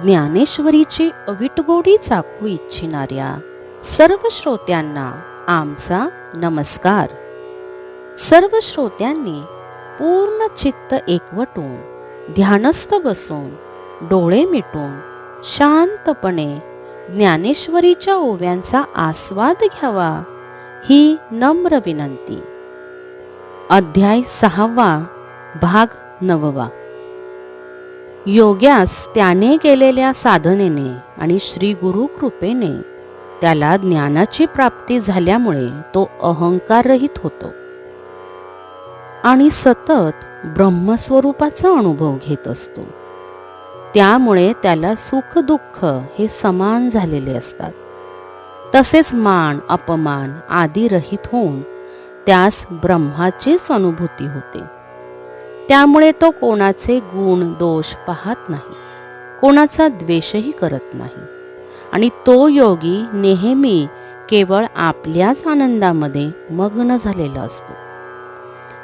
ज्ञानेश्वरीची अविटगोडी चाखू इच्छिणाऱ्या सर्व श्रोत्यांना आमचा नमस्कार. सर्व श्रोत्यांनी पूर्ण चित्त एकवटून ध्यानस्थ बसून डोळे मिटून शांतपणे ज्ञानेश्वरीच्या ओव्यांचा आस्वाद घ्यावा ही नम्र विनंती. अध्याय 6 भाग 9. योग्यास त्याने केलेल्या साधनेने आणि श्री गुरु कृपेने त्याला ज्ञानाची प्राप्ती झाल्यामुळे तो अहंकाररहित होतो आणि सतत ब्रह्मस्वरूपाचा अनुभव घेत असतो. त्यामुळे त्याला सुख दुःख हे समान झालेले असतात. तसेच मान अपमान आदी रहित होऊन त्यास ब्रह्माचीच अनुभूती होते. त्यामुळे तो कोणाचे गुण दोष पाहत नाही, कोणाचा द्वेषही करत नाही आणि तो योगी नेहमी केवळ आपल्याच आनंदामध्ये मग्न झालेला असतो.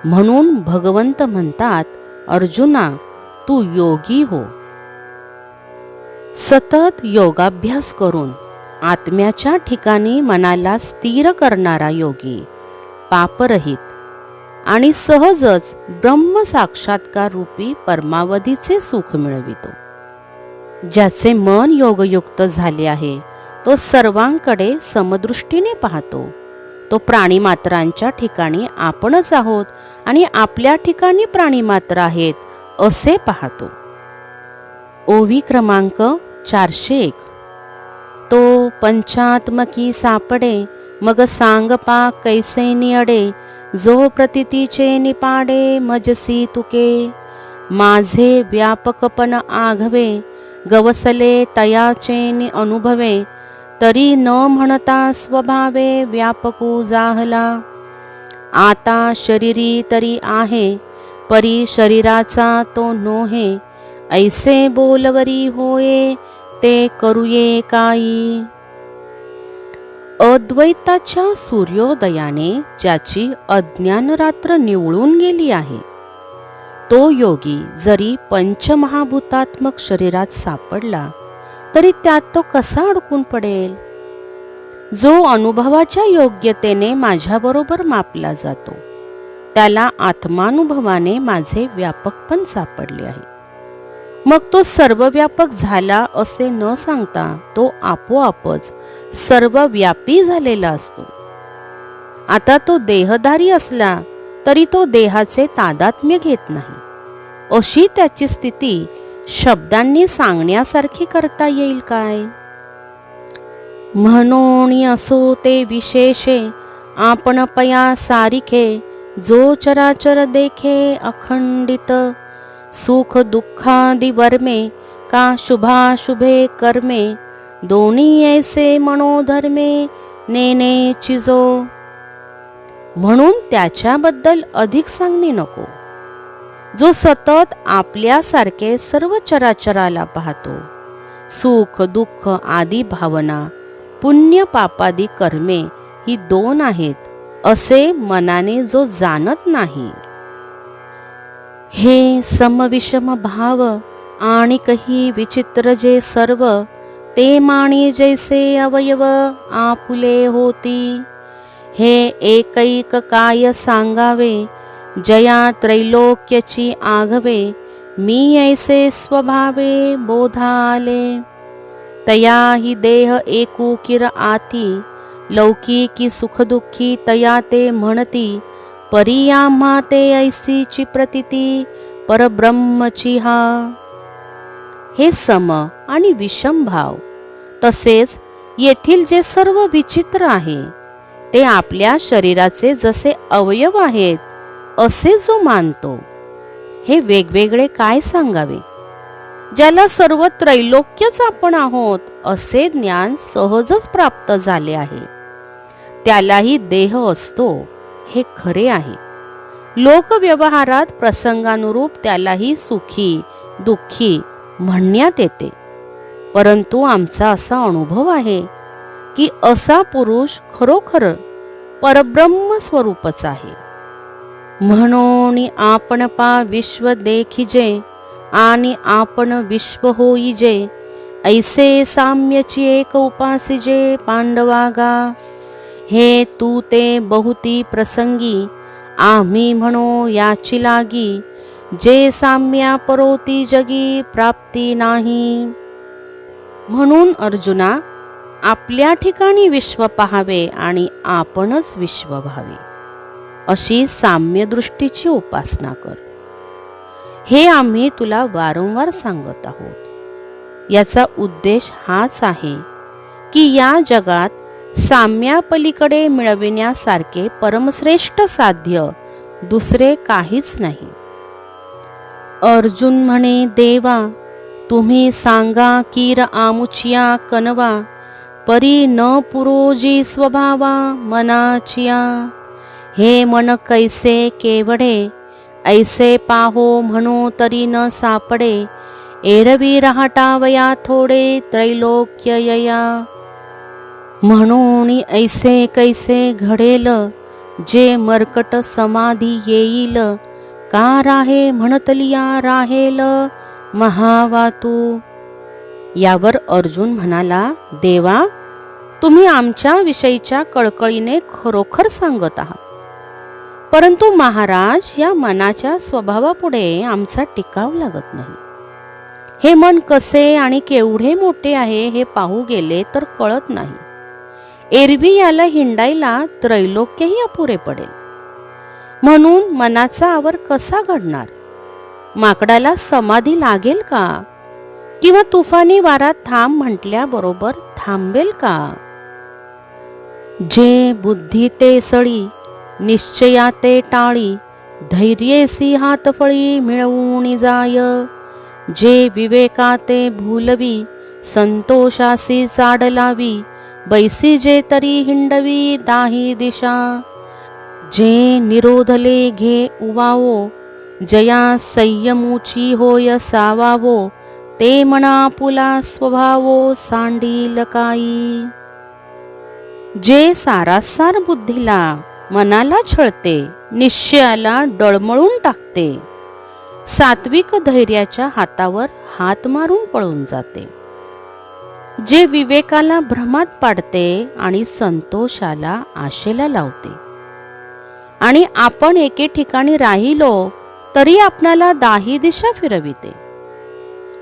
म्हणून भगवंत म्हणतात, अर्जुना तू योगी हो. सतत योगाभ्यास करून आत्म्याच्या ठिकाणी मनाला स्थिर करणारा योगी पापरहित आणि सहजच ब्रह्म साक्षात्कार रूपी परमावधीचे सुख मिळवितो. ज्याचे मन योगयुक्त झाले आहे तो सर्वांकडे समदृष्टीने पाहतो. तो प्राणीमात्रांच्या ठिकाणी आपणच आहोत आणि आपल्या ठिकाणी प्राणीमात्र आहेत असे पाहतो. ओवी क्रमांक 401. तो पंचात्मकी सापडे मग सांग पा कैसे निअडे, जो प्रतितीचे निपाडे मजसी तुके. माझे व्यापकपण आघवे गवसले तयाचे अनुभवे, तरी न म्हणता स्वभावे व्यापकू जाहला. आता शरीरी तरी आहे परी शरीराचा तो नोहे, ऐसे बोलवरी होये ते करूये काई. अद्वैताच्या सूर्योदयाने ज्याची अज्ञान रात्र निवळून गेली आहे तो योगी जरी पंचमहाभूतात्मक शरीरात सापडला तरी त्यात तो कसा अडकून पडेल. जो अनुभवाच्या योग्यतेने माझ्याबरोबर मापला जातो त्याला आत्मानुभवाने माझे व्यापकपण सापडले आहे. मग तो सर्वव्यापक झाला असे न सांगता तो आपोआपच सर्वव्यापी झालेला असतो. आता तो देहधारी असला तरी तो देहाचे तादात्म्य घेत नाही. अशी त्याची स्थिती शब्दांनी सांगण्यासारखी करता येईल काय. म्हणून असो ते विशेषे आपण पया सारिखे, जो चराचर देखे अखंडित. सुख दुःखादि वर्मे का शुभाशुभे कर्मे, दोन्ही ऐसे मनोधर्मे नेने चिजो. म्हणून त्याच्याबद्दल अधिक सांगणे नको. जो सतत आपल्यासारखे सर्व चराचराला पाहतो. सुख दुःख आदी भावना पुण्य पापादी कर्मे ही दोन आहेत असे मनाने जो जाणत नाही. हे समविषम भाव आणि काही विचित्र जे सर्व, ते माणी जैसे अवयव आपुले होती. हे एकैक काय सांगावे, जया त्रैलोक्याची आघवे. मी ऐसे स्वभावे बोधा आले. तया ही देह एकुकीर आती, लौकिकी सुखदुःखी तया ते म्हणती. परी आम्हा ते ऐसीची प्रतिती परब्रह्मची हा. हे सम आणि विषम भाव तसेच येथील जे सर्व विचित्र आहे ते आपल्या शरीराचे जसे अवयव आहेत असे जो मानतो, हे वेगवेगळे काय सांगावे. ज्याला सर्व त्रैलोक्यच आपण आहोत असे ज्ञान सहजच प्राप्त झाले आहे त्यालाही देह असतो हे खरे आहे. लोकव्यवहारात प्रसंगानुरूप त्यालाही सुखी दुःखी म्हणण्यात येते. परंतु आमचा असा अनुभव आहे की असा पुरुष खरोखर परब्रह्म स्वरूपच आहे. म्हणून आपण पा विश्व देखिजे आणि आपण विश्व होईजे. ऐसे साम्यची एक उपासिजे पांडवागा, हे तू ते बहुती प्रसंगी, आम्ही म्हणो याची लागी, जे साम्या परोती जगी प्राप्ती नाही. म्हणून अर्जुना, आपल्या ठिकाणी विश्व पाहावे आणि आपणच विश्व व्हावे, अशी साम्य दृष्टीची उपासना कर. हे आम्ही तुला वारंवार सांगत आहोत. याचा उद्देश हाच आहे की या जगात साम्यापलीकडे मिळविण्यासारखे परमश्रेष्ठ साध्य दुसरे काहीच नाही. अर्जुन म्हणे, देवा तुम्ही सांगा कीर आमुचिया कनवा, परी न पुरोजी स्वभावा मनाचिया. हे मन कैसे केवढे, ऐसे पाहो म्हणू तरी न सापडे, एरवी राहटावया थोडे त्रैलोक्य यया. म्हणून ऐसे कैसे घडेल, जे मर्कट समाधी येईल, का राहे म्हणतलिया राहेल महावातू. यावर अर्जुन म्हणाला, देवा तुम्ही आमच्या विषयीच्या कळकळीने खरोखर सांगत आहात, परंतु महाराज या मनाच्या स्वभावापुढे आमचा टिकाव लागत नाही. हे मन कसे आणि केवढे मोठे आहे हे पाहू गेले तर कळत नाही. एरवी याला हिंडायला त्रैलोक्यही अपुरे पडेल. म्हणून मनाचा आवर कसा घडणार? माकडाला समाधी लागेल का? किंवा तुफानी वारा थांब म्हटल्याबरोबर थांबेल का? जे बुद्धी ते सळी, निश्चया ते टाळी, धैर्येसी हातफळी मिळवून जाय. जे विवेकाते भूलवी, संतोषासी चाड लावी, बैसी जे तरी हिंडवी दाही दिशा. जे निरोधले घे उवावो, जया संयमूची होय सावावो, ते म्हणा पुला स्वभावो सांडील काही. जे सारासार बुद्धीला मनाला छळते, निश्चयाला डळमळून टाकते, सात्विक धैर्याच्या हातावर हात मारून पळून जाते. जे विवेकाला भ्रमात पाडते आणि संतोषाला आशेला लावते, आणि आपण एके ठिकाणी राहिलो तरी आपणाला दाही दिशा फिरविते.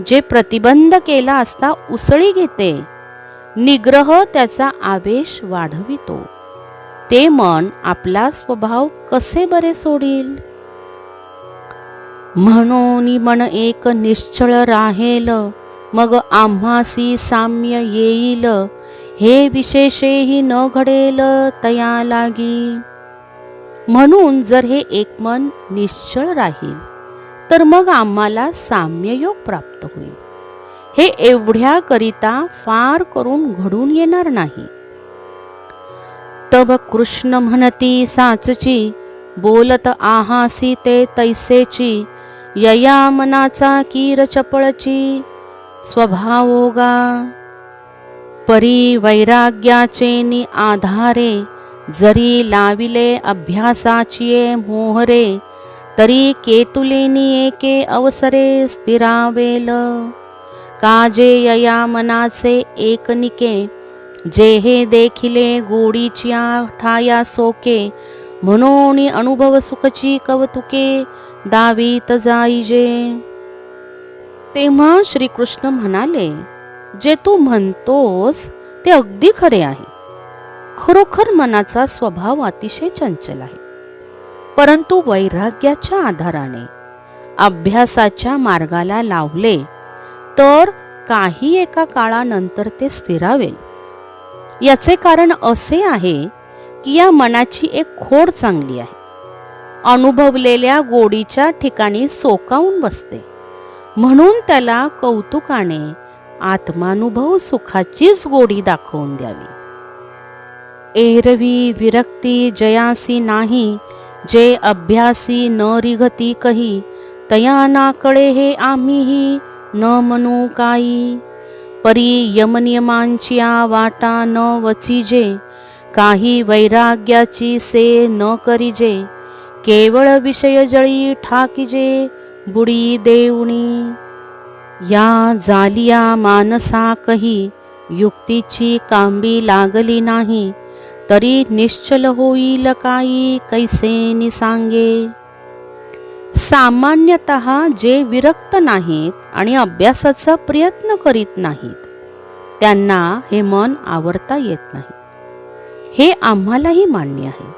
जे प्रतिबंध केला असता उसळी घेते, निग्रह त्याचा आवेश वाढवितो, ते मन आपला स्वभाव कसे बरे सोडील? म्हणून मन एक निश्चळ राहेल, मग आम्हासी साम्य येईल, हे विशेषेही न घडेल तया लागी. म्हणून जर हे एक मन निश्चळ राहील तर मग आम्हाला साम्ययोग प्राप्त होईल. हे एवढ्या करिता फार करून घडून येणार नाही. तब कृष्ण म्हणती साचची, बोलत आहासी ते तैसेची, यया मनाचा कीर चपळची स्वभावोगा. परी वैराग्याचे नि आधारे, जरी लाविले अभ्यासाचिये मोहरे, तरी केतुलेनी एके अवसरे स्थिरावेल. काजे यया मनाचे एकनिके, जे हे देखिले गोडीच्या ठाया सोके, म्हणून अनुभव सुखची कवतुके दावीत जाईजे. तेव्हा श्रीकृष्ण म्हणाले, जे तू म्हणतोस ते अगदी खरे आहे. खरोखर मनाचा स्वभाव अतिशय चंचल आहे, परंतु वैराग्याच्या आधाराने अभ्यासाच्या मार्गाला लावले तर काही एका काळानंतर ते स्थिरावेल. याचे कारण असे आहे की या मनाची एक खोड चांगली आहे. अनुभवलेल्या गोडीच्या ठिकाणी सोकावून बसते, म्हणून त्याला कौतुकाने आत्मानुभव सुखाचीच गोडी दाखवून द्यावी. एरवी विरक्ती जयासी नाही, जे अभ्यासी न रिघती कही, तया ना कळे हे आम्हीही न म्हणू काही. परी यमनियमांच्या वाटा न वचिजे, काही वैराग्याची से न करिजे, केवळ विषय जळी ठाकिजे बुडी देऊणी. या जालिया मानसा कही, युक्तीची कांबी लागली नाही, तरी निश्चल होईल काही कैसे निसांगे. सामान्यतः जे विरक्त नाहीत आणि अभ्यासाचा प्रयत्न करीत नाहीत त्यांना हे मन आवरता येत नाही, हे आम्हालाही मान्य आहे.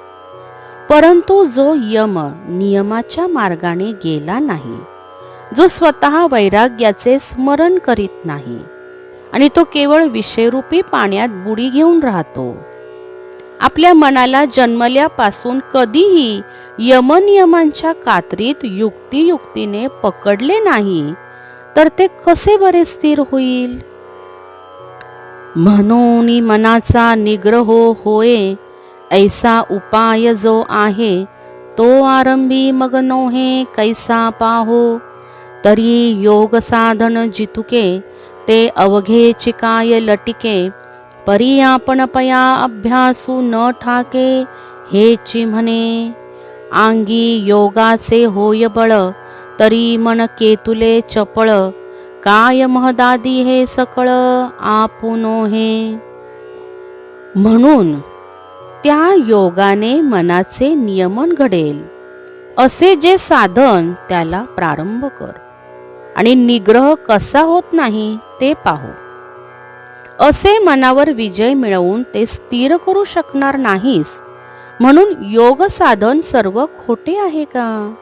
परंतु जो नियमाच्या मार्गाने गेला नाही, जो स्वतः वैराग्याचे स्मरण करीत नाही आणि तो केवळ विषयरूपी पाण्यात बुडी घेऊन राहतो, आपल्या मनाला जन्मल्यापासून कधीही यमनियमांच्या कात्रीत युक्तियुक्तीने पकडले नाही, तर ते कसे बरे स्थिर होईल. म्हणून मनाचा निग्रह होय, ऐसा उपाय जो आहे, तो आरंभी मग नोहे कैसा पाहो. तरी योग साधन जितुके, ते अवघे चिकाय लटिके, परी आपण पया अभ्यासू न ठाके, हेची म्हणे. अंगी योगाचे होय बळ, तरी मन केतुले चपळ, काय महदादी हे सकळ आपुनो हे. म्हणून त्या योगाने मनाचे नियमन घडेल असे जे साधन, त्याला प्रारंभ कर आणि निग्रह कसा होत नाही ते पाहू. असे मनावर विजय मिळवून ते स्थिर करू शकणार नाहीस, म्हणून योग साधन सर्व खोटे आहे का.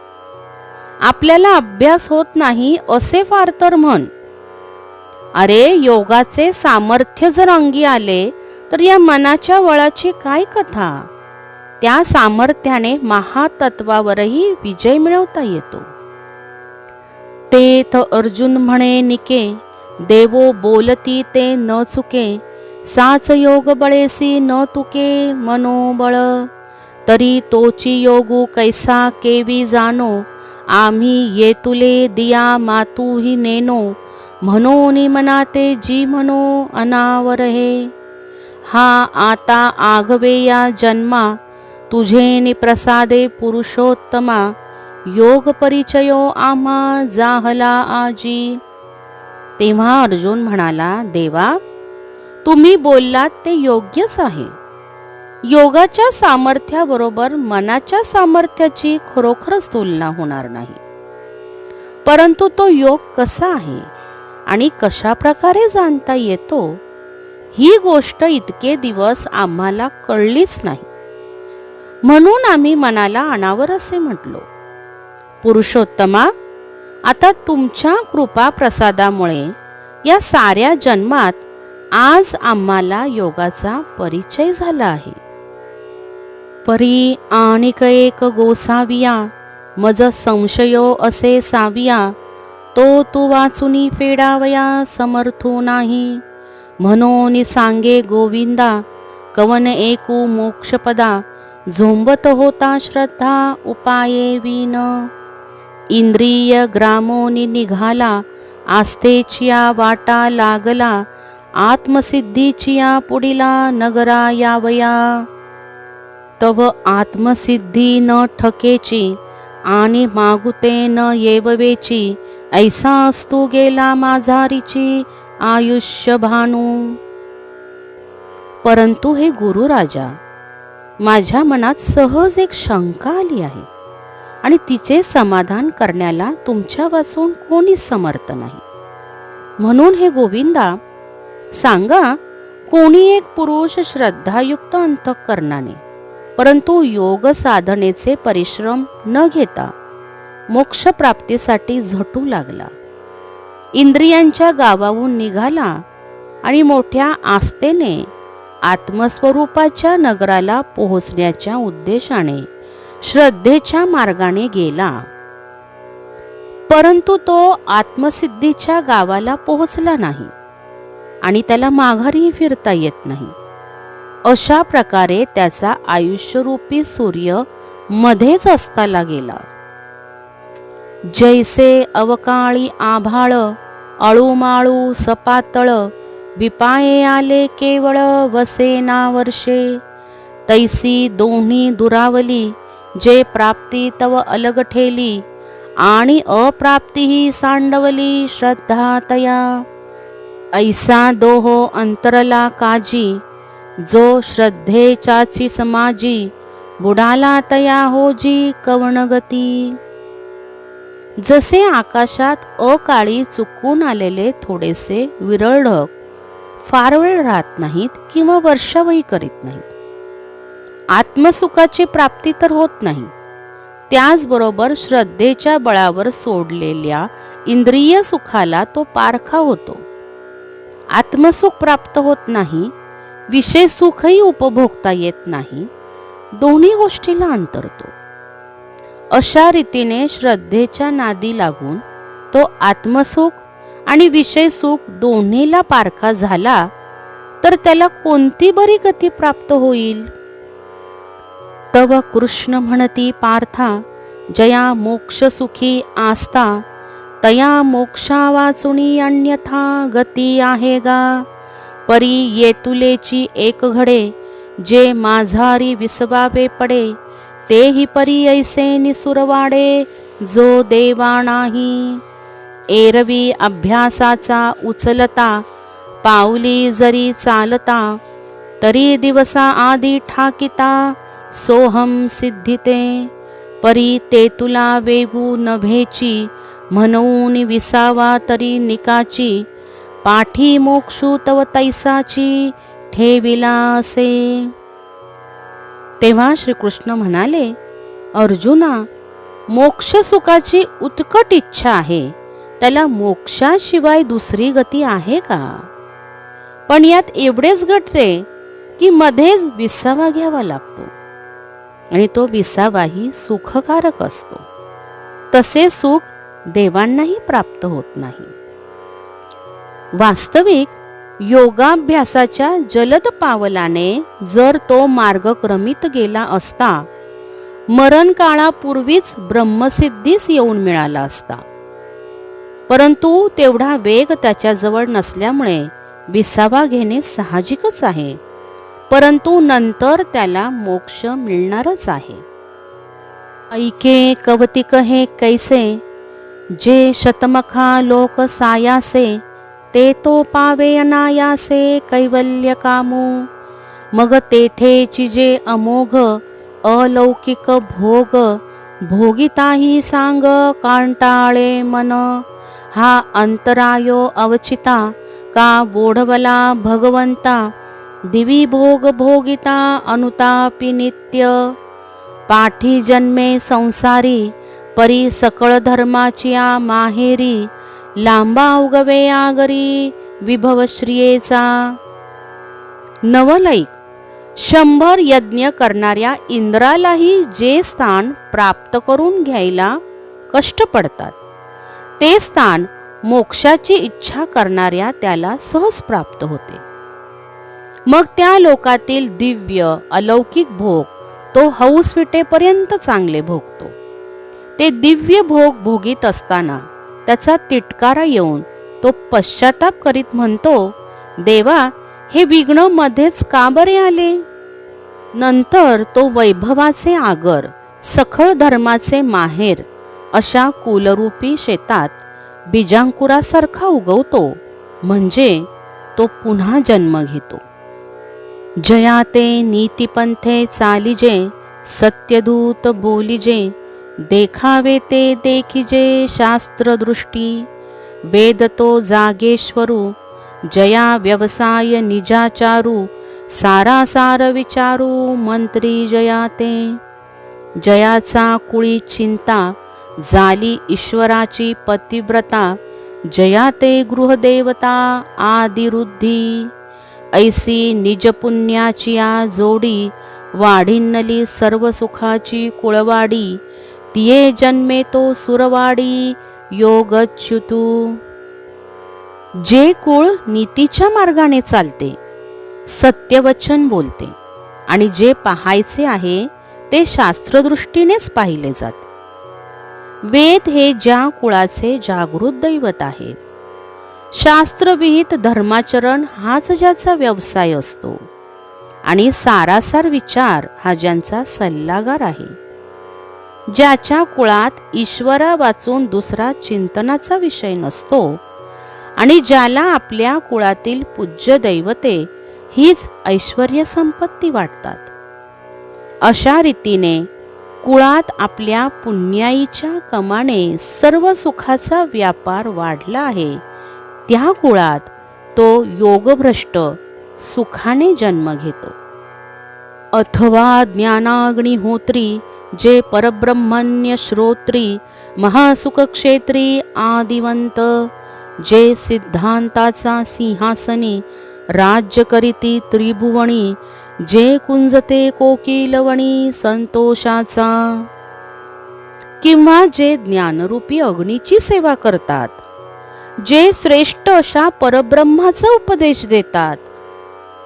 आपल्याला अभ्यास होत नाही असे फार तर म्हण. अरे, योगाचे सामर्थ्य जर अंगी आले तर या मनाच्या वळाची काय कथा. त्या सामर्थ्याने महातत्वावरही विजय मिळवता येतो. तेथ अर्जुन म्हणे निके, देवो बोलती ते न चुके, साच योग बळेसी न तुके मनोबळ. तरी तोची योगू कैसा केवी जानो, आम्ही येतुले दिया मातूही नेनो, म्हणून मनाते जी म्हणो अनावर हे. हा आता आगवे या जन्मा, तुझे प्रसादे पुरुषोत्तमा, योग परिचयो आम्हा जाहला आजी. तेव्हा अर्जुन म्हणाला, देवा, तुम्ही बोललात ते योग्यच आहे. योगाच्या सामर्थ्याबरोबर मनाच्या सामर्थ्याची खरोखरच तुलना होणार नाही. परंतु तो योग कसा आहे आणि कशा प्रकारे जाणता येतो, ही गोष्ट इतके दिवस आम्हाला कळलीच नाही. म्हणून आम्ही मनाला अनावर असे म्हटलो. पुरुषोत्तमा, आता तुमच्या कृपा प्रसादामुळे या साऱ्या जन्मात आज आम्हाला योगाचा परिचय झाला आहे. परी आणिक एक गोसाविया, मज संशयो असे साविया, तो तू वाचुनी फेडावया समर्थो नाही. म्हणून सांगे गोविंदा, कवन एकू मोक्षपदा, झोंबत होता श्रद्धा उपाये विन. इंद्रिय ग्रामोनी निघाला, आस्थेचिया वाटा लागला, आत्मसिद्धीचिया पुढिला नगरा यावया. तव आत्मसिद्धी न ठकेची, आणि मागुते न येववेची, ऐसा असतू गेला माझारीची आयुष्य भानू. परंतु हे गुरुराजा, माझ्या मनात सहज एक शंका आली आहे आणि तिचे समाधान करण्याला तुमच्या वाचून कोणी समर्थ नाही. म्हणून हे गोविंदा, सांगा, कोणी एक पुरुष श्रद्धायुक्त अंतःकरणाने, परंतु योग साधनेचे परिश्रम न घेता मोक्ष प्राप्तीसाठी झटू लागला, इंद्रियांच्या गावाहून निघाला आणि मोठ्या आस्थेने आत्मस्वरूपाच्या नगराला पोहोचण्याच्या उद्देशाने श्रद्धेच्या मार्गाने गेला, परंतु तो आत्मसिद्धीच्या गावाला पोहोचला नाही आणि त्याला माघारी फिरता येत नाही. अशा प्रकारे त्याचा आयुष्यरूपी सूर्य मध्येच अस्ताला गेला. जैसे अवकाळी आभाळ, अळूमाळू सपातळ, विपाये आले केवळ वसेना वर्षे, तैसी दोन्ही दुरावली, जे प्राप्ती तव अलग ठेली, आणि अप्राप्तीही सांडवली श्रद्धा तया. ऐसा दोहो अंतरला काजी, जो श्रद्धेच्याची समाजी, बुडाला तया होजी कवणगती. जसे आकाशात अकाळी चुकून आलेले थोडेसे विरळ ढग फार वेळ राहत नाहीत किंवा वर्षावही करीत नाहीत, आत्मसुखाची प्राप्ती तर होत नाही, त्याचबरोबर श्रद्धेच्या बळावर सोडलेल्या इंद्रिय सुखाला तो पारखा होतो. आत्मसुख प्राप्त होत नाही, विषय सुखही उपभोगता येत नाही, दोन्ही गोष्टीला अंतरतो. अशा रीतीने श्रद्धेच्या नादी लागून तो आत्मसुख आणि विषय सुख दोन्हीला पारखा झाला तर त्याला कोणती बरी गती प्राप्त होईल. तव कृष्ण म्हणती पार्था, जया मोक्ष सुखी आस्था, तया मोक्षा वाचुनी अन्यथा गती आहे गा. परी येतुलेची एक घडे, जे माझारी विसवावे पडे, तेही परी ऐसे निसुरवाडे, जो देवा नाही. एरवी अभ्यासाचा उचलता, पाऊली जरी चालता, तरी दिवसा आधी ठाकिता, सोहम सिद्धिते. परी ते तुला वेगू नभेची, म्हणून विसावा तरी निकाची, पाठी मोक्षू तव तैसाची, ठेविला असे. तेव्हा श्रीकृष्ण म्हणाले, अर्जुना, मोक्ष सुखाची उत्कट इच्छा आहे, त्याला मोक्षाशिवाय दुसरी गती आहे का? पण यात एवढेच घडते की मध्येच विसावा घ्यावा लागतो आणि तो विसावाही सुखकारक असतो. तसे सुख देवांनाही प्राप्त होत नाही. वास्तविक योगाभ्यासाच्या जलद पावलाने जर तो मार्गक्रमित गेला असता, मरण काळापूर्वीच ब्रह्मसिद्धीस येऊन मिळाला असता. परंतु तेवढा वेग त्याच्याजवळ नसल्यामुळे विसावा घेणे साहजिकच आहे, परंतु नंतर त्याला मोक्ष मिळणारच आहे. ऐके कवतिक हे कैसे, जे शतमखा लोक सायासे, ते तो पावे अनायासे कैवल्य कामू. मग तेथेची जे अमोघ अलौकिक भोग, भोगिताही सांग कांटाळे मन. हा अंतरायो अवचिता, का बोढवला भगवंता, दिवी भोग भोगिता अनुतापी नित्य. पाठी जन्मे संसारी, परी सकळ धर्माची माहेरी, लांबा उगवे आगरी विभव श्रियेचा. नवलैक 100 यज्ञ करणाऱ्या इंद्रालाही जे स्थान प्राप्त करून घ्यायला कष्ट पडतात, ते स्थान मोक्षाची इच्छा करणाऱ्या त्याला सहज प्राप्त होते. मग त्या लोकातील दिव्य अलौकिक भोग तो हौस फिटेपर्यंत चांगले भोगतो. ते दिव्य भोग भोगीत असताना त्याचा तिटकारा येऊन तो पश्चाताप करीत म्हणतो, देवा, हे विघ्न मध्येच का बरे आले? नंतर तो वैभवाचे आगर, सखळ धर्माचे माहेर अशा कुलरूपी शेतात बीजांकुरासारखा उगवतो, म्हणजे तो पुन्हा जन्म घेतो. जया ते नीतिपंथे चालिजे, सत्यदूत बोलिजे, देखावे ते देखिजे शास्त्रदृष्टी. वेद तो जागेश्वरू, जया व्यवसाय निजाचारू, सारासार विचारू मंत्री जया ते. जयाचा कुळी चिंता, झाली ईश्वराची पतिव्रता, जया ते गृहदेवता आदिरुद्धी. ऐसी निज पुण्याची जोडी, वाढिन्नली सर्व सुखाची कुळवाडी. तिये जन्मे तो सुरवाडी योगच्युतू. जे कुळ नीतीच्या मार्गाने चालते, सत्यवचन बोलते आणि जे पाहायचे आहे ते शास्त्रदृष्टीनेच पाहिले जाते. वेद हे ज्या कुळाचे जागृत दैवत आहेत, शास्त्रविहित धर्माचरण हाच ज्याचा व्यवसाय असतो आणि सारासार विचार हा ज्यांचा सल्लागार आहे. ज्याच्या कुळात ईश्वरा वाचून दुसरा चिंतनाचा विषय नसतो आणि ज्याला आपल्या कुळातील पूज्य दैवते हीच ऐश्वर्य संपत्ती वाटतात. अशा रीतीने कुळात आपल्या पुण्याईच्या कमाने सर्व सुखाचा व्यापार वाढला आहे, त्या कुळात तो योगभ्रष्ट सुखाने जन्म घेतो. अथवा ज्ञानाग्निहोत्री जे परब्रह्मण्य श्रोत्री महासुखक्षेत्री आदिवंत, जे सिद्धांताचा सिंहासनी राज्य करीती त्रिभुवनी, जे कुंजते कोकिलवणी संतोषाचा. किंवा जे ज्ञानरूपी अग्नीची सेवा करतात, जे श्रेष्ठ अशा परब्रह्माचा उपदेश देतात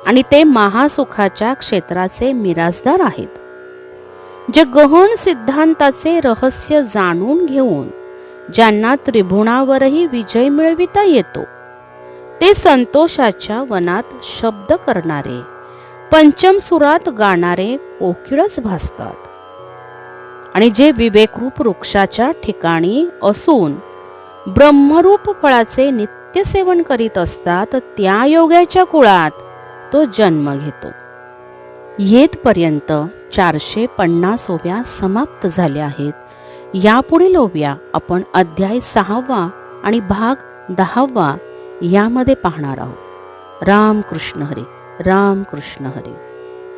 आणि ते महासुखाच्या क्षेत्राचे मिरासदार आहेत, जे गहन सिद्धांताचे रहस्य जाणून घेऊन ज्यांना त्रिभुवनावरही विजय मिळविता येतो, ते संतोषाच्या वनात शब्द करणारे पंचम सुरात गाणारे कोकिळच भासतात. आणि जे विवेकरूप वृक्षाच्या ठिकाणी असून ब्रह्मरूप फळाचे नित्य सेवन करीत असतात, त्या योग्याच्या कुळात तो जन्म घेतो. येथपर्यंत 450 ओव्या समाप्त झाल्या आहेत. यापुढील ओव्या आपण अध्याय 6 आणि भाग 10 यामध्ये पाहणार आहोत. राम कृष्ण हरी. राम कृष्ण हरी.